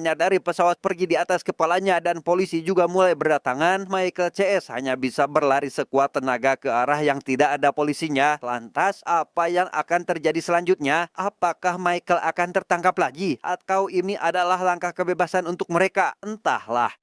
menyadari pesawat pergi di atas kepalanya dan polisi juga mulai berdatangan, Michael CS hanya bisa berlari sekuat tenaga ke arah yang tidak ada polisinya. Lantas, apa yang akan terjadi selanjutnya? Apakah Michael akan tertangkap lagi? Atau ini adalah langkah kebebasan untuk mereka? Entahlah.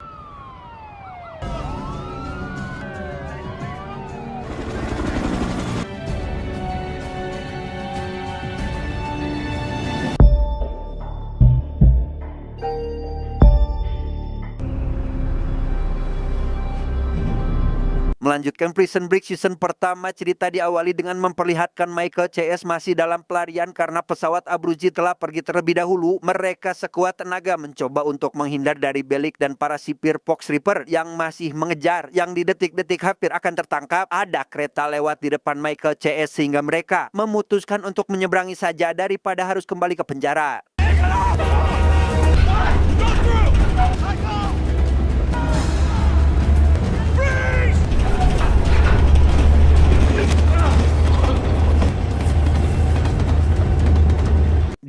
Melanjutkan Prison Break season pertama, cerita diawali dengan memperlihatkan Michael CS masih dalam pelarian karena pesawat Abruzzi telah pergi terlebih dahulu. Mereka sekuat tenaga mencoba untuk menghindar dari Bellic dan para sipir Fox Ripper yang masih mengejar. Yang di detik-detik hampir akan tertangkap, ada kereta lewat di depan Michael CS sehingga mereka memutuskan untuk menyeberangi saja daripada harus kembali ke penjara.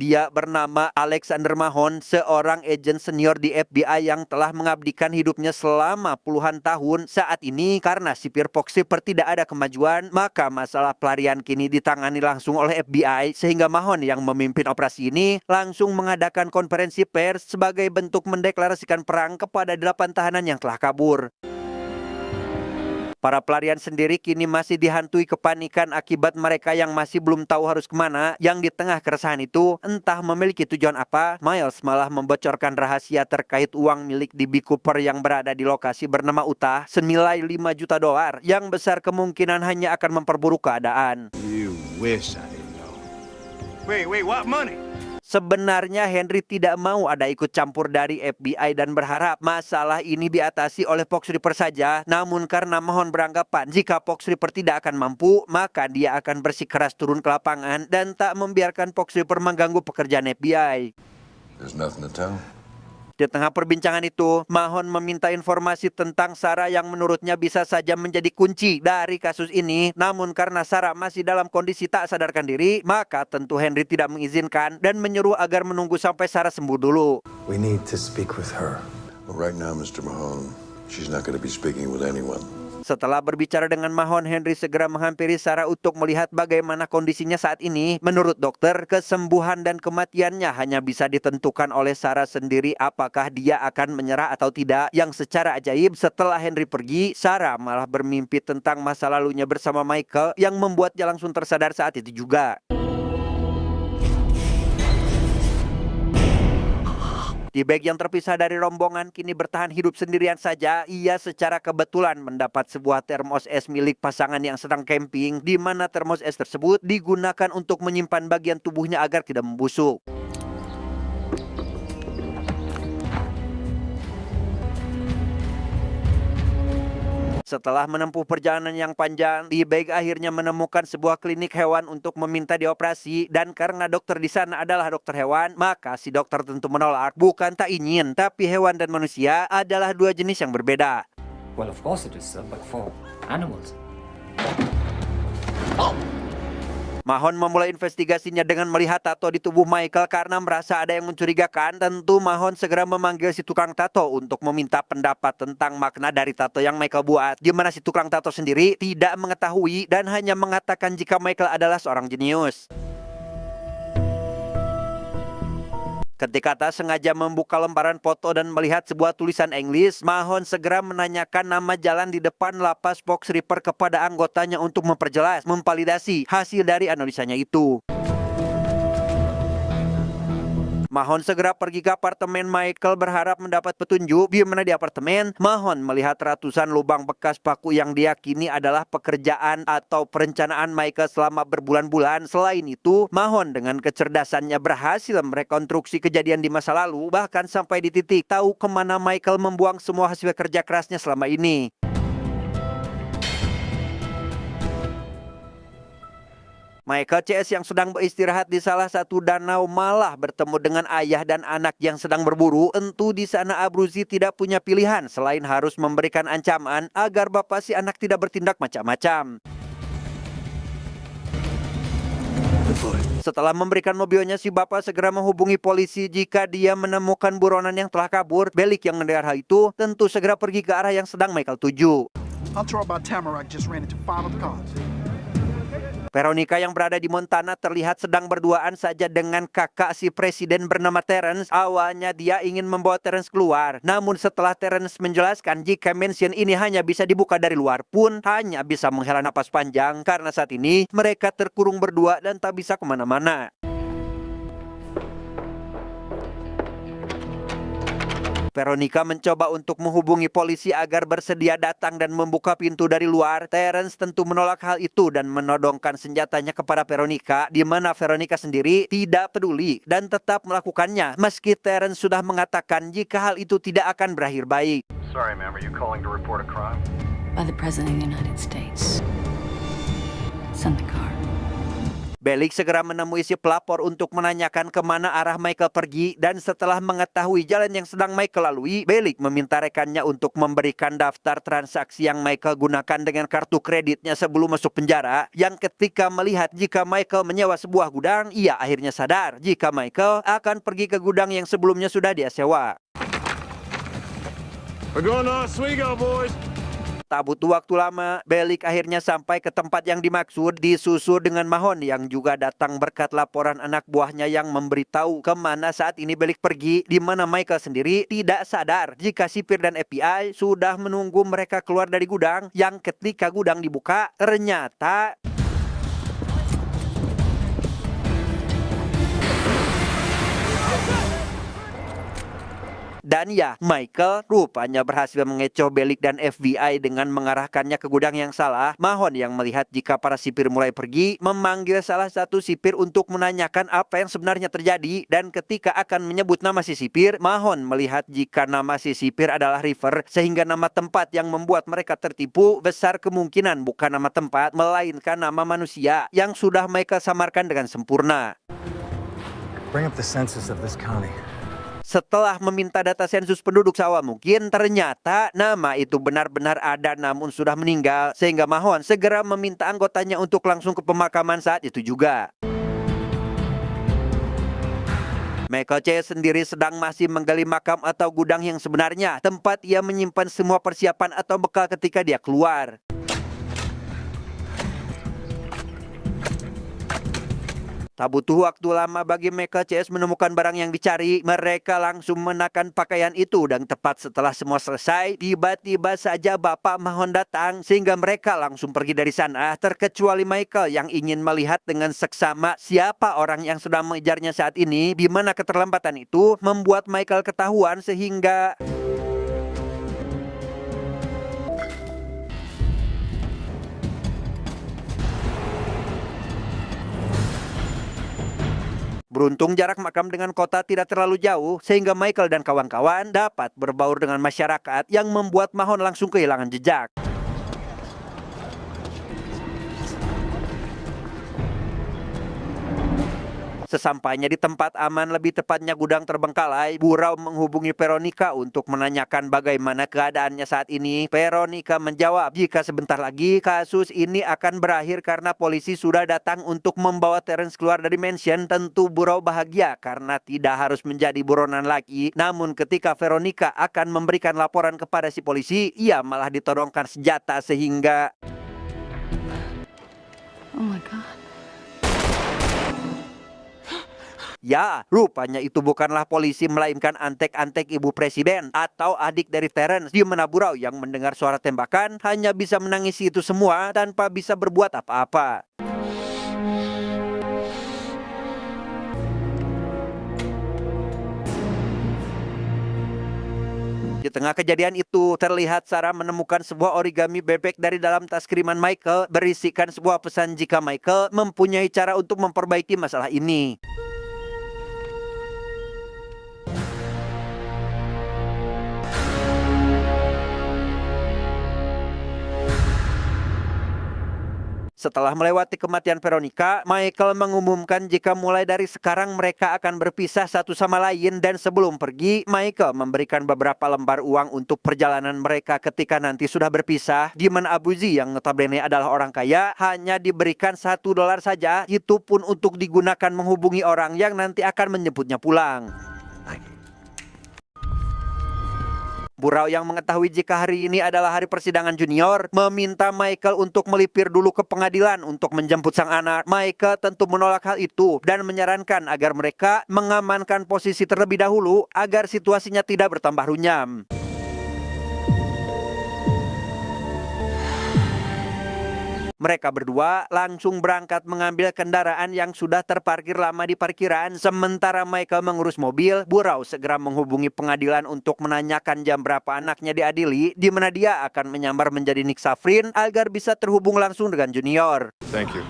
Dia bernama Alexander Mahon, seorang agen senior di FBI yang telah mengabdikan hidupnya selama puluhan tahun. Saat ini karena sipir Fox Ripper tidak ada kemajuan, maka masalah pelarian kini ditangani langsung oleh FBI, sehingga Mahon yang memimpin operasi ini langsung mengadakan konferensi pers sebagai bentuk mendeklarasikan perang kepada 8 tahanan yang telah kabur. Para pelarian sendiri kini masih dihantui kepanikan akibat mereka yang masih belum tahu harus kemana. Yang di tengah keresahan itu, entah memiliki tujuan apa, Miles malah membocorkan rahasia terkait uang milik DB Cooper yang berada di lokasi bernama Utah senilai $5 juta, yang besar kemungkinan hanya akan memperburuk keadaan. You wish I didn't know. Wait, what money? Sebenarnya Henry tidak mau ada ikut campur dari FBI dan berharap masalah ini diatasi oleh Fox Ripper saja. Namun karena Mahon beranggapan jika Fox Ripper tidak akan mampu, maka dia akan bersikeras turun ke lapangan dan tak membiarkan Fox Ripper mengganggu pekerjaan FBI. There's nothing to tell. Di tengah perbincangan itu, Mahon meminta informasi tentang Sarah yang menurutnya bisa saja menjadi kunci dari kasus ini. Namun karena Sarah masih dalam kondisi tak sadarkan diri, maka tentu Henry tidak mengizinkan dan menyuruh agar menunggu sampai Sarah sembuh dulu. We need to speak with her. Well, right now, Mr. Mahone, she's not going to be speaking with anyone. Setelah berbicara dengan Mahon, Henry segera menghampiri Sarah untuk melihat bagaimana kondisinya saat ini. Menurut dokter, kesembuhan dan kematiannya hanya bisa ditentukan oleh Sarah sendiri apakah dia akan menyerah atau tidak. Yang secara ajaib, setelah Henry pergi, Sarah malah bermimpi tentang masa lalunya bersama Michael yang membuatnya langsung tersadar saat itu juga. D-Bag yang terpisah dari rombongan kini bertahan hidup sendirian saja. Ia secara kebetulan mendapat sebuah termos es milik pasangan yang sedang camping, di mana termos es tersebut digunakan untuk menyimpan bagian tubuhnya agar tidak membusuk. Setelah menempuh perjalanan yang panjang, D-Bag akhirnya menemukan sebuah klinik hewan untuk meminta dioperasi. Dan karena dokter di sana adalah dokter hewan, maka si dokter tentu menolak. Bukan tak ingin, tapi hewan dan manusia adalah dua jenis yang berbeda. Well, of course it is, sir, but for animals. Mahon memulai investigasinya dengan melihat tato di tubuh Michael karena merasa ada yang mencurigakan. Tentu Mahon segera memanggil si tukang tato untuk meminta pendapat tentang makna dari tato yang Michael buat. Di mana si tukang tato sendiri tidak mengetahui dan hanya mengatakan jika Michael adalah seorang jenius. Ketika tak sengaja membuka lembaran foto dan melihat sebuah tulisan Inggris, Mahon segera menanyakan nama jalan di depan lapas Fox Ripper kepada anggotanya untuk memperjelas, memvalidasi hasil dari analisanya itu. Mahon segera pergi ke apartemen Michael berharap mendapat petunjuk. Di mana di apartemen, Mahon melihat ratusan lubang bekas paku yang diyakini adalah pekerjaan atau perencanaan Michael selama berbulan-bulan. Selain itu, Mahon dengan kecerdasannya berhasil merekonstruksi kejadian di masa lalu, bahkan sampai di titik tahu kemana Michael membuang semua hasil kerja kerasnya selama ini. Michael CS yang sedang beristirahat di salah satu danau malah bertemu dengan ayah dan anak yang sedang berburu. Tentu di sana Abruzzi tidak punya pilihan selain harus memberikan ancaman agar bapak si anak tidak bertindak macam-macam. The Setelah memberikan mobilnya, si bapak segera menghubungi polisi jika dia menemukan buronan yang telah kabur. Bellick yang mendengar hal itu tentu segera pergi ke arah yang sedang Michael tuju. Hunter about Tamarack just ran into 5 other cars. Veronica yang berada di Montana terlihat sedang berduaan saja dengan kakak si presiden bernama Terrence. Awalnya dia ingin membawa Terrence keluar. Namun setelah Terrence menjelaskan jika mansion ini hanya bisa dibuka dari luar pun hanya bisa menghela napas panjang karena saat ini mereka terkurung berdua dan tak bisa kemana-mana. Veronica mencoba untuk menghubungi polisi agar bersedia datang dan membuka pintu dari luar. Terrence tentu menolak hal itu dan menodongkan senjatanya kepada Veronica, di mana Veronica sendiri tidak peduli dan tetap melakukannya meski Terrence sudah mengatakan jika hal itu tidak akan berakhir baik. Sorry, ma'am. Are you calling to report a crime? By the President of the United States. Send the car. Bellick segera menemui si pelapor untuk menanyakan kemana arah Michael pergi, dan setelah mengetahui jalan yang sedang Michael lalui, Bellick meminta rekannya untuk memberikan daftar transaksi yang Michael gunakan dengan kartu kreditnya sebelum masuk penjara, yang ketika melihat jika Michael menyewa sebuah gudang, ia akhirnya sadar jika Michael akan pergi ke gudang yang sebelumnya sudah dia sewa. We're going to Oswego, boys. Tak butuh waktu lama, Bellick akhirnya sampai ke tempat yang dimaksud, disusul dengan Mahon yang juga datang berkat laporan anak buahnya yang memberitahu kemana saat ini Bellick pergi, di mana Michael sendiri tidak sadar jika sipir dan FBI sudah menunggu mereka keluar dari gudang, yang ketika gudang dibuka, ternyata dan ya, Michael rupanya berhasil mengecoh Bellick dan FBI dengan mengarahkannya ke gudang yang salah. Mahon yang melihat jika para sipir mulai pergi, memanggil salah satu sipir untuk menanyakan apa yang sebenarnya terjadi. Dan ketika akan menyebut nama si sipir, Mahon melihat jika nama si sipir adalah River, sehingga nama tempat yang membuat mereka tertipu besar kemungkinan bukan nama tempat, melainkan nama manusia yang sudah Michael samarkan dengan sempurna. Bring up the census of this county. Setelah meminta data sensus penduduk Sawamukin, ternyata nama itu benar-benar ada namun sudah meninggal, sehingga Mahon segera meminta anggotanya untuk langsung ke pemakaman saat itu juga. Michael C. sendiri sedang masih menggali makam atau gudang yang sebenarnya, tempat ia menyimpan semua persiapan atau bekal ketika dia keluar. Tak butuh waktu lama bagi Michael CS menemukan barang yang dicari. Mereka langsung menakan pakaian itu, dan tepat setelah semua selesai, tiba-tiba saja Bapak Mahon datang sehingga mereka langsung pergi dari sana, terkecuali Michael yang ingin melihat dengan seksama siapa orang yang sedang mengejarnya saat ini, di mana keterlambatan itu membuat Michael ketahuan sehingga beruntung jarak makam dengan kota tidak terlalu jauh, sehingga Michael dan kawan-kawan dapat berbaur dengan masyarakat yang membuat Mahon langsung kehilangan jejak. Sesampainya di tempat aman, lebih tepatnya gudang terbengkalai, Burau menghubungi Veronica untuk menanyakan bagaimana keadaannya saat ini. Veronica menjawab jika sebentar lagi kasus ini akan berakhir karena polisi sudah datang untuk membawa Terrence keluar dari mansion. Tentu Burau bahagia karena tidak harus menjadi buronan lagi. Namun ketika Veronica akan memberikan laporan kepada si polisi, ia malah ditodongkan senjata sehingga Oh my God. ya, rupanya itu bukanlah polisi melainkan antek-antek ibu presiden atau adik dari Terrence, di mana Burau yang mendengar suara tembakan hanya bisa menangisi itu semua tanpa bisa berbuat apa-apa. Di tengah kejadian itu, terlihat Sarah menemukan sebuah origami bebek dari dalam tas kiriman Michael, berisikan sebuah pesan jika Michael mempunyai cara untuk memperbaiki masalah ini. Setelah melewati kematian Veronica, Michael mengumumkan jika mulai dari sekarang mereka akan berpisah satu sama lain dan sebelum pergi, Michael memberikan beberapa lembar uang untuk perjalanan mereka ketika nanti sudah berpisah, di mana Abuzi yang notabene adalah orang kaya hanya diberikan $1 saja, itu pun untuk digunakan menghubungi orang yang nanti akan menjemputnya pulang. Burau yang mengetahui jika hari ini adalah hari persidangan Junior, meminta Michael untuk melipir dulu ke pengadilan untuk menjemput sang anak. Michael tentu menolak hal itu dan menyarankan agar mereka mengamankan posisi terlebih dahulu agar situasinya tidak bertambah runyam. Mereka berdua langsung berangkat mengambil kendaraan yang sudah terparkir lama di parkiran. Sementara Michael mengurus mobil, Burau segera menghubungi pengadilan untuk menanyakan jam berapa anaknya diadili, di mana dia akan menyamar menjadi Nick Safrin agar bisa terhubung langsung dengan Junior. Thank you.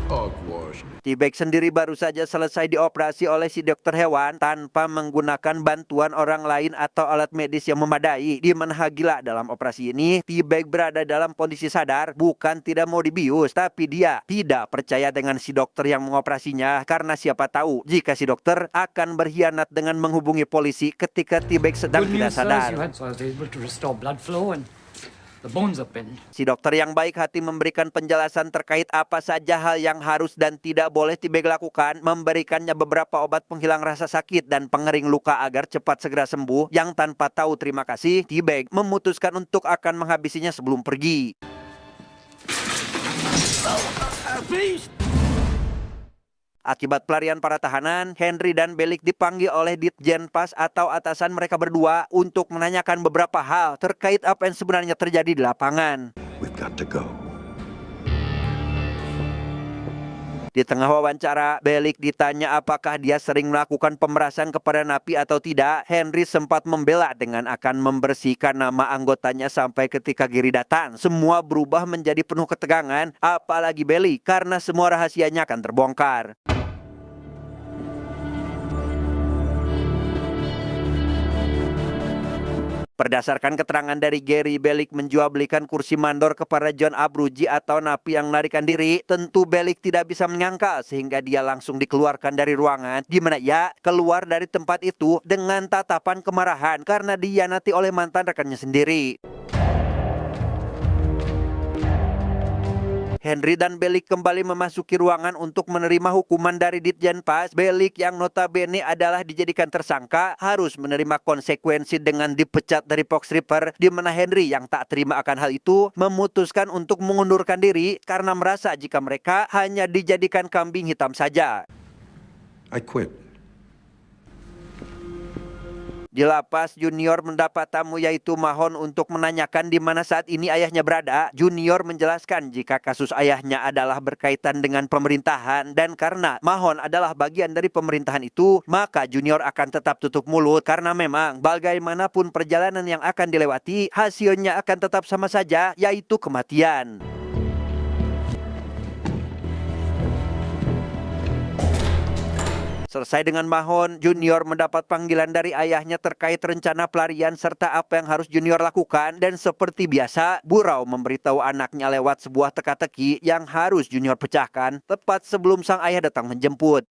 Hogwash. T-Bag sendiri baru saja selesai dioperasi oleh si dokter hewan tanpa menggunakan bantuan orang lain atau alat medis yang memadai. Di mana gila dalam operasi ini, T-Bag berada dalam kondisi sadar, bukan tidak mau dibius, tapi dia tidak percaya dengan si dokter yang mengoperasinya karena siapa tahu jika si dokter akan berkhianat dengan menghubungi polisi ketika T-Bag sedang Good tidak news, sir, sadar. you had, so I was able to restore blood flow and the bones are pinned. Si dokter yang baik hati memberikan penjelasan terkait apa saja hal yang harus dan tidak boleh T-Bag lakukan, memberikannya beberapa obat penghilang rasa sakit dan pengering luka agar cepat segera sembuh. Yang tanpa tahu terima kasih, T-Bag memutuskan untuk akan menghabisinya sebelum pergi. Akibat pelarian para tahanan, Henry dan Bellick dipanggil oleh Ditjen Pas atau atasan mereka berdua untuk menanyakan beberapa hal terkait apa yang sebenarnya terjadi di lapangan. We've got to go. Di tengah wawancara, Bellick ditanya apakah dia sering melakukan pemerasan kepada napi atau tidak. Henry sempat membela dengan akan membersihkan nama anggotanya sampai ketika Giri datang. Semua berubah menjadi penuh ketegangan, apalagi Bellick karena semua rahasianya akan terbongkar. Berdasarkan keterangan dari Gary, Bellick menjual belikan kursi mandor kepada John Abruzzi atau napi yang melarikan diri. Tentu Bellick tidak bisa menyangka sehingga dia langsung dikeluarkan dari ruangan, di mana ia keluar dari tempat itu dengan tatapan kemarahan karena dihianati oleh mantan rekannya sendiri. Henry dan Bellick kembali memasuki ruangan untuk menerima hukuman dari Ditjen Pas. Bellick yang notabene adalah dijadikan tersangka harus menerima konsekuensi dengan dipecat dari Fox River, di mana Henry yang tak terima akan hal itu memutuskan untuk mengundurkan diri karena merasa jika mereka hanya dijadikan kambing hitam saja. I quit. Di lapas, Junior mendapat tamu yaitu Mahon untuk menanyakan di mana saat ini ayahnya berada. Junior menjelaskan jika kasus ayahnya adalah berkaitan dengan pemerintahan dan karena Mahon adalah bagian dari pemerintahan itu, maka Junior akan tetap tutup mulut karena memang bagaimanapun perjalanan yang akan dilewati, hasilnya akan tetap sama saja, yaitu kematian. Selesai dengan Mahon, Junior mendapat panggilan dari ayahnya terkait rencana pelarian serta apa yang harus Junior lakukan. Dan seperti biasa, Burau memberitahu anaknya lewat sebuah teka-teki yang harus Junior pecahkan tepat sebelum sang ayah datang menjemput.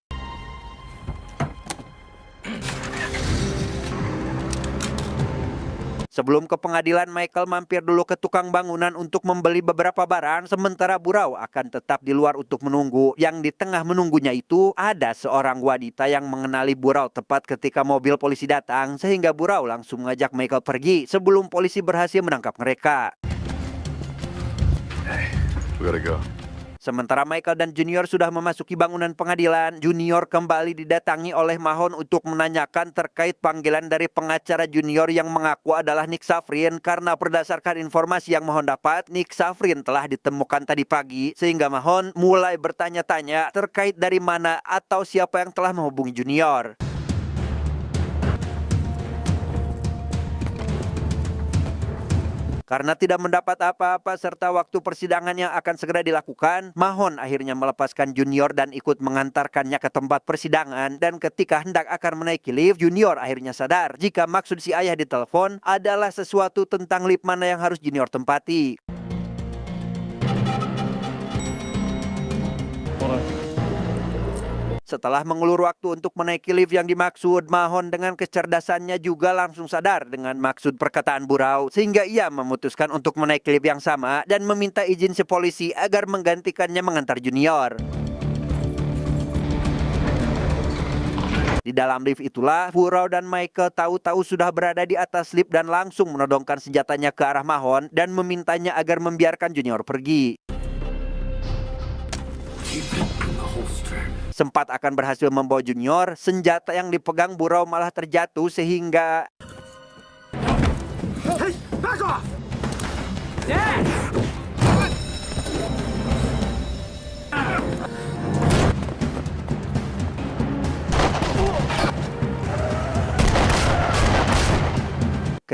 Sebelum ke pengadilan, Michael mampir dulu ke tukang bangunan untuk membeli beberapa barang, sementara Burau akan tetap di luar untuk menunggu. Yang di tengah menunggunya itu ada seorang wanita yang mengenali Burau tepat ketika mobil polisi datang, sehingga Burau langsung mengajak Michael pergi sebelum polisi berhasil menangkap mereka. We gotta go. Sementara Michael dan Junior sudah memasuki bangunan pengadilan, Junior kembali didatangi oleh Mahon untuk menanyakan terkait panggilan dari pengacara Junior yang mengaku adalah Nick Safrin karena berdasarkan informasi yang Mahon dapat, Nick Safrin telah ditemukan tadi pagi sehingga Mahon mulai bertanya-tanya terkait dari mana atau siapa yang telah menghubungi Junior. Karena tidak mendapat apa-apa serta waktu persidangan yang akan segera dilakukan, Mahon akhirnya melepaskan Junior dan ikut mengantarkannya ke tempat persidangan. Dan ketika hendak akan menaiki lift, Junior akhirnya sadar jika maksud si ayah di telepon adalah sesuatu tentang lift mana yang harus Junior tempati. Setelah mengulur waktu untuk menaiki lift yang dimaksud, Mahon dengan kecerdasannya juga langsung sadar dengan maksud perkataan Burau, sehingga ia memutuskan untuk menaiki lift yang sama dan meminta izin si polisi agar menggantikannya mengantar Junior. Di dalam lift itulah, Burau dan Michael tahu-tahu sudah berada di atas lift dan langsung menodongkan senjatanya ke arah Mahon dan memintanya agar membiarkan Junior pergi. Sempat akan berhasil membawa Junior, senjata yang dipegang Burau malah terjatuh sehingga Hey, back off!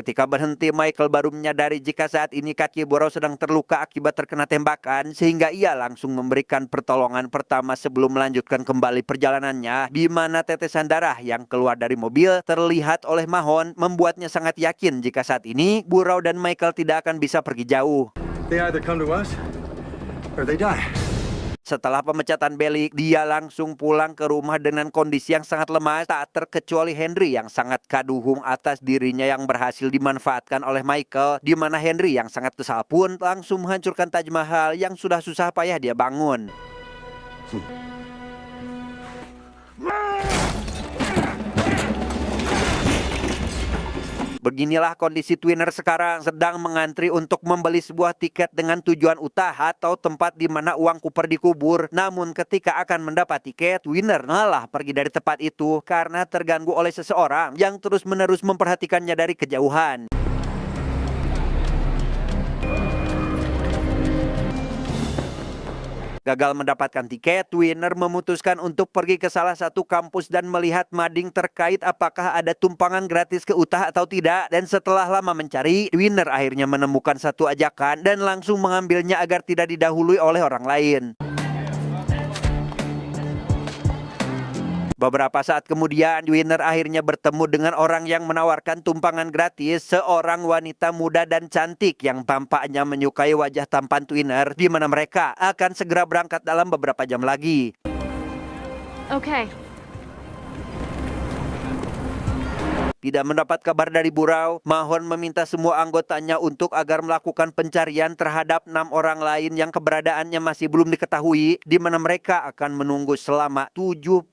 ketika berhenti, Michael baru menyadari jika saat ini kaki Burau sedang terluka akibat terkena tembakan, sehingga ia langsung memberikan pertolongan pertama sebelum melanjutkan kembali perjalanannya, di mana tetesan darah yang keluar dari mobil terlihat oleh Mahon membuatnya sangat yakin jika saat ini Burau dan Michael tidak akan bisa pergi jauh. They either come to us or they die. Setelah pemecatan Bellick, dia langsung pulang ke rumah dengan kondisi yang sangat lemah, tak terkecuali Henry yang sangat kaduhung atas dirinya yang berhasil dimanfaatkan oleh Michael, di mana Henry yang sangat kesal pun langsung menghancurkan Taj Mahal yang sudah susah payah dia bangun. Beginilah kondisi Twinner sekarang, sedang mengantri untuk membeli sebuah tiket dengan tujuan utah atau tempat di mana uang Cooper dikubur. Namun ketika akan mendapat tiket, Twinner malah pergi dari tempat itu karena terganggu oleh seseorang yang terus-menerus memperhatikannya dari kejauhan. Gagal mendapatkan tiket, Twinner memutuskan untuk pergi ke salah satu kampus dan melihat mading terkait apakah ada tumpangan gratis ke Utah atau tidak. Dan setelah lama mencari, Twinner akhirnya menemukan satu ajakan dan langsung mengambilnya agar tidak didahului oleh orang lain. Beberapa saat kemudian, Twinner akhirnya bertemu dengan orang yang menawarkan tumpangan gratis, seorang wanita muda dan cantik yang tampaknya menyukai wajah tampan Twinner, di mana mereka akan segera berangkat dalam beberapa jam lagi. Okay. Tidak mendapat kabar dari Burau, Mahon meminta semua anggotanya untuk agar melakukan pencarian terhadap 6 orang lain yang keberadaannya masih belum diketahui, di mana mereka akan menunggu selama 72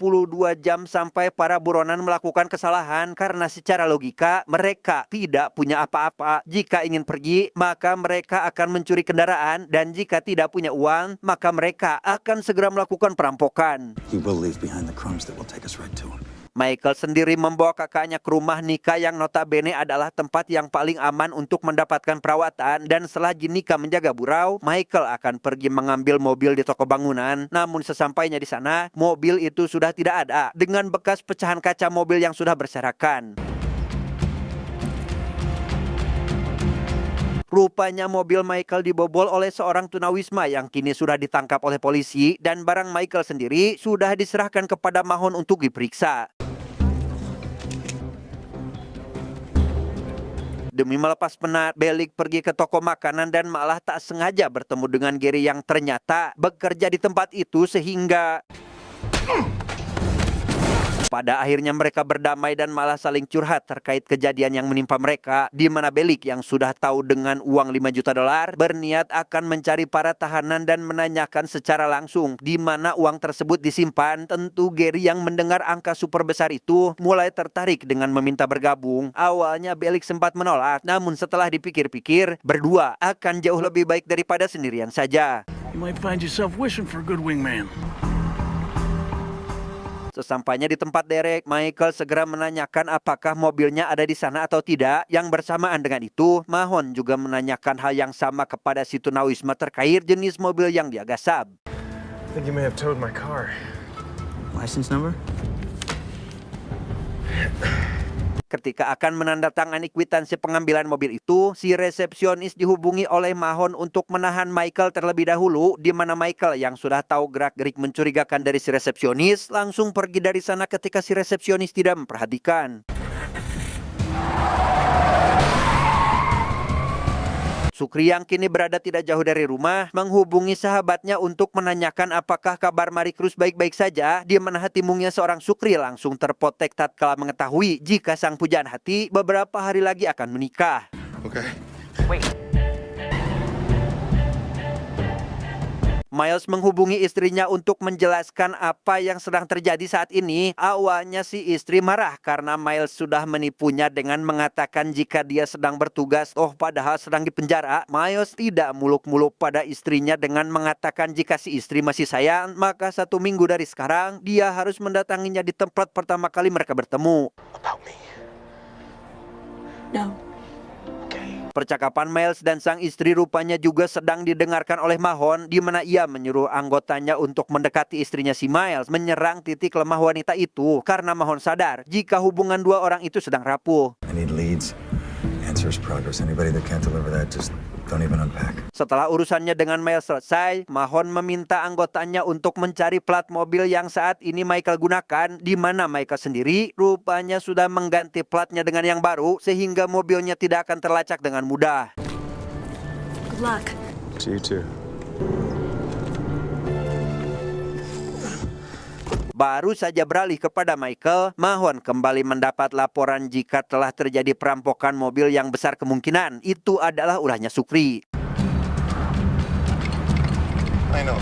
jam sampai para buronan melakukan kesalahan karena secara logika mereka tidak punya apa-apa. Jika ingin pergi, maka mereka akan mencuri kendaraan, dan jika tidak punya uang, maka mereka akan segera melakukan perampokan. He will leave behind the crumbs that will take us right to him. Michael sendiri membawa kakaknya ke rumah Nika yang notabene adalah tempat yang paling aman untuk mendapatkan perawatan, dan setelah Nika menjaga Burau, Michael akan pergi mengambil mobil di toko bangunan. Namun sesampainya di sana, mobil itu sudah tidak ada dengan bekas pecahan kaca mobil yang sudah berserakan. Rupanya mobil Michael dibobol oleh seorang tunawisma yang kini sudah ditangkap oleh polisi, dan barang Michael sendiri sudah diserahkan kepada Mahon untuk diperiksa. Demi melepas penat, Bellick pergi ke toko makanan dan malah tak sengaja bertemu dengan Gary yang ternyata bekerja di tempat itu, sehingga pada akhirnya mereka berdamai dan malah saling curhat terkait kejadian yang menimpa mereka, di mana Bellick yang sudah tahu dengan uang $5 juta berniat akan mencari para tahanan dan menanyakan secara langsung di mana uang tersebut disimpan. Tentu Gary yang mendengar angka super besar itu mulai tertarik dengan meminta bergabung. Awalnya Bellick sempat menolak, namun setelah dipikir-pikir, berdua akan jauh lebih baik daripada sendirian saja. You might find yourself wishing for a good wingman. Sesampainya di tempat Derek, Michael segera menanyakan apakah mobilnya ada di sana atau tidak. Yang bersamaan dengan itu, Mahon juga menanyakan hal yang sama kepada si tunawisma terkait jenis mobil yang dia gasap. I think you may have towed my car. License number? Ketika akan menandatangani kwitansi pengambilan mobil itu, si resepsionis dihubungi oleh Mahon untuk menahan Michael terlebih dahulu, di mana Michael yang sudah tahu gerak-gerik mencurigakan dari si resepsionis langsung pergi dari sana ketika si resepsionis tidak memperhatikan. Sukri yang kini berada tidak jauh dari rumah menghubungi sahabatnya untuk menanyakan apakah kabar Maricruz baik-baik saja, di mana hati mungnya seorang Sukri langsung terpotek tatkala mengetahui jika sang pujaan hati beberapa hari lagi akan menikah. Okay. Miles menghubungi istrinya untuk menjelaskan apa yang sedang terjadi saat ini. Awalnya si istri marah karena Miles sudah menipunya dengan mengatakan jika dia sedang bertugas, padahal sedang dipenjara. Miles tidak muluk-muluk pada istrinya dengan mengatakan jika si istri masih sayang, maka 1 minggu dari sekarang dia harus mendatanginya di tempat pertama kali mereka bertemu. About me. No. Percakapan Miles dan sang istri rupanya juga sedang didengarkan oleh Mahon, di mana ia menyuruh anggotanya untuk mendekati istrinya si Miles, menyerang titik lemah wanita itu karena Mahon sadar jika hubungan dua orang itu sedang rapuh. I need leads, answers, progress. Anybody that can't deliver that, just don't even unpack. Setelah urusannya dengan Miles selesai, Mahon meminta anggotanya untuk mencari plat mobil yang saat ini Michael gunakan, di mana Michael sendiri rupanya sudah mengganti platnya dengan yang baru sehingga mobilnya tidak akan terlacak dengan mudah. Good luck. To you too. Baru saja beralih kepada Michael, Mahon kembali mendapat laporan jika telah terjadi perampokan mobil yang besar kemungkinan itu adalah ulahnya Sukri. I know.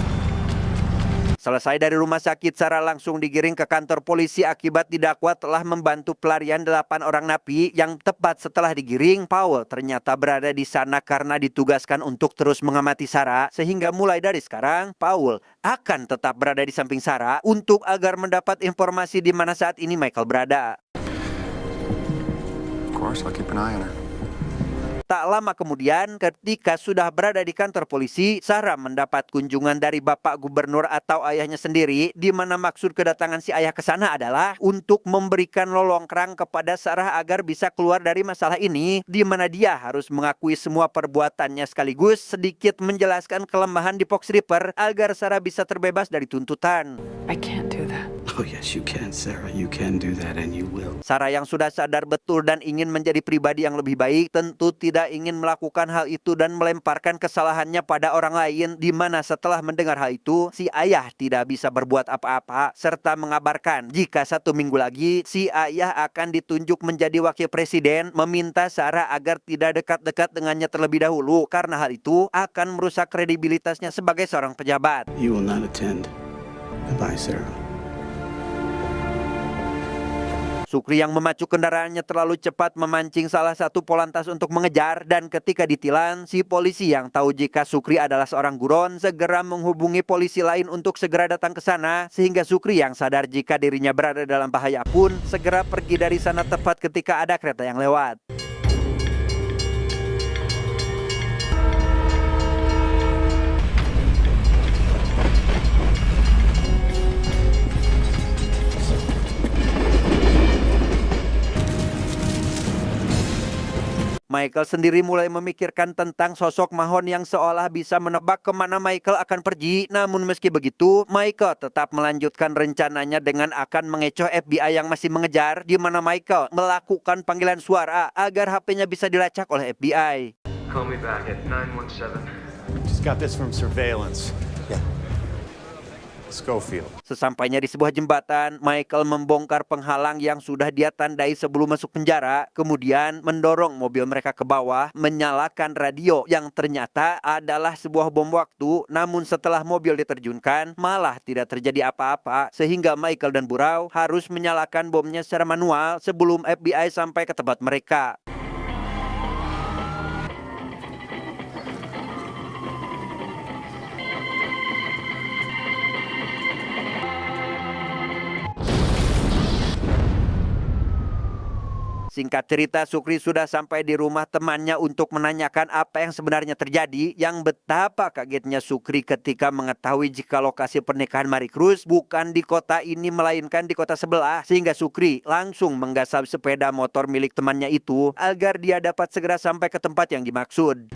Selesai dari rumah sakit, Sarah langsung digiring ke kantor polisi akibat didakwa telah membantu pelarian 8 orang napi. Yang tepat setelah digiring, Powell ternyata berada di sana karena ditugaskan untuk terus mengamati Sarah. Sehingga mulai dari sekarang, Powell akan tetap berada di samping Sarah untuk agar mendapat informasi di mana saat ini Michael berada. Of course, I'll keep an eye on her. Tak lama kemudian, ketika sudah berada di kantor polisi, Sarah mendapat kunjungan dari Bapak Gubernur atau ayahnya sendiri, di mana maksud kedatangan si ayah ke sana adalah untuk memberikan lolongkrang kepada Sarah agar bisa keluar dari masalah ini, di mana dia harus mengakui semua perbuatannya sekaligus sedikit menjelaskan kelemahan di Fox Ripper agar Sarah bisa terbebas dari tuntutan. I can't do that. Oh, yes, you can, Sarah. You can do that, and you will. Sarah yang sudah sadar betul dan ingin menjadi pribadi yang lebih baik tentu tidak ingin melakukan hal itu dan melemparkan kesalahannya pada orang lain, di mana setelah mendengar hal itu si ayah tidak bisa berbuat apa-apa serta mengabarkan jika 1 minggu lagi si ayah akan ditunjuk menjadi wakil presiden, meminta Sarah agar tidak dekat-dekat dengannya terlebih dahulu karena hal itu akan merusak kredibilitasnya sebagai seorang pejabat. You will not attend. Goodbye, Sarah. Sukri yang memacu kendaraannya terlalu cepat memancing salah satu polantas untuk mengejar, dan ketika ditilang, si polisi yang tahu jika Sukri adalah seorang buron segera menghubungi polisi lain untuk segera datang ke sana, sehingga Sukri yang sadar jika dirinya berada dalam bahaya pun segera pergi dari sana tepat ketika ada kereta yang lewat. Michael sendiri mulai memikirkan tentang sosok Mahon yang seolah bisa menebak kemana Michael akan pergi. Namun meski begitu, Michael tetap melanjutkan rencananya dengan akan mengecoh FBI yang masih mengejar, di mana Michael melakukan panggilan suara agar HP-nya bisa dilacak oleh FBI. Call me back at 917. Just got this from surveillance. Yeah. Schofield. Sesampainya di sebuah jembatan, Michael membongkar penghalang yang sudah dia tandai sebelum masuk penjara, kemudian mendorong mobil mereka ke bawah, menyalakan radio yang ternyata adalah sebuah bom waktu. Namun setelah mobil diterjunkan, malah tidak terjadi apa-apa, sehingga Michael dan Burau harus menyalakan bomnya secara manual sebelum FBI sampai ke tempat mereka. Singkat cerita, Sukri sudah sampai di rumah temannya untuk menanyakan apa yang sebenarnya terjadi. Yang betapa kagetnya Sukri ketika mengetahui jika lokasi pernikahan Maricruz bukan di kota ini melainkan di kota sebelah. Sehingga Sukri langsung menggasak sepeda motor milik temannya itu agar dia dapat segera sampai ke tempat yang dimaksud.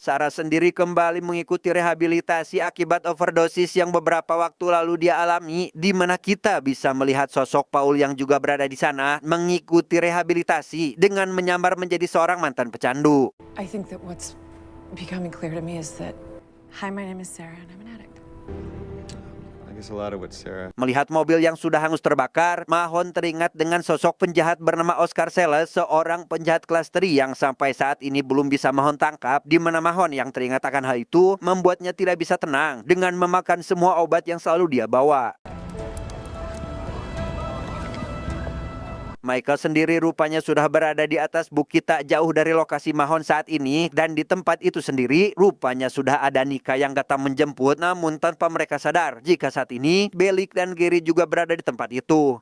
Sarah sendiri kembali mengikuti rehabilitasi akibat overdosis yang beberapa waktu lalu dia alami, di mana kita bisa melihat sosok Paul yang juga berada di sana mengikuti rehabilitasi dengan menyamar menjadi seorang mantan pecandu. I think that what's becoming clear to me is that, hi, my name is Sarah and I'm an addict. I guess a lot of what Sarah... Melihat mobil yang sudah hangus terbakar, Mahon teringat dengan sosok penjahat bernama Oscar Seles, seorang penjahat kelas 3 yang sampai saat ini belum bisa Mahon tangkap, di mana Mahon yang teringat akan hal itu membuatnya tidak bisa tenang dengan memakan semua obat yang selalu dia bawa. Michael sendiri rupanya sudah berada di atas bukit tak jauh dari lokasi Mahon saat ini, dan di tempat itu sendiri rupanya sudah ada Nika yang datang menjemput, namun tanpa mereka sadar jika saat ini Bellick dan Gary juga berada di tempat itu.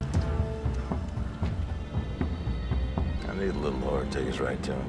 I need a little more to take us right to him.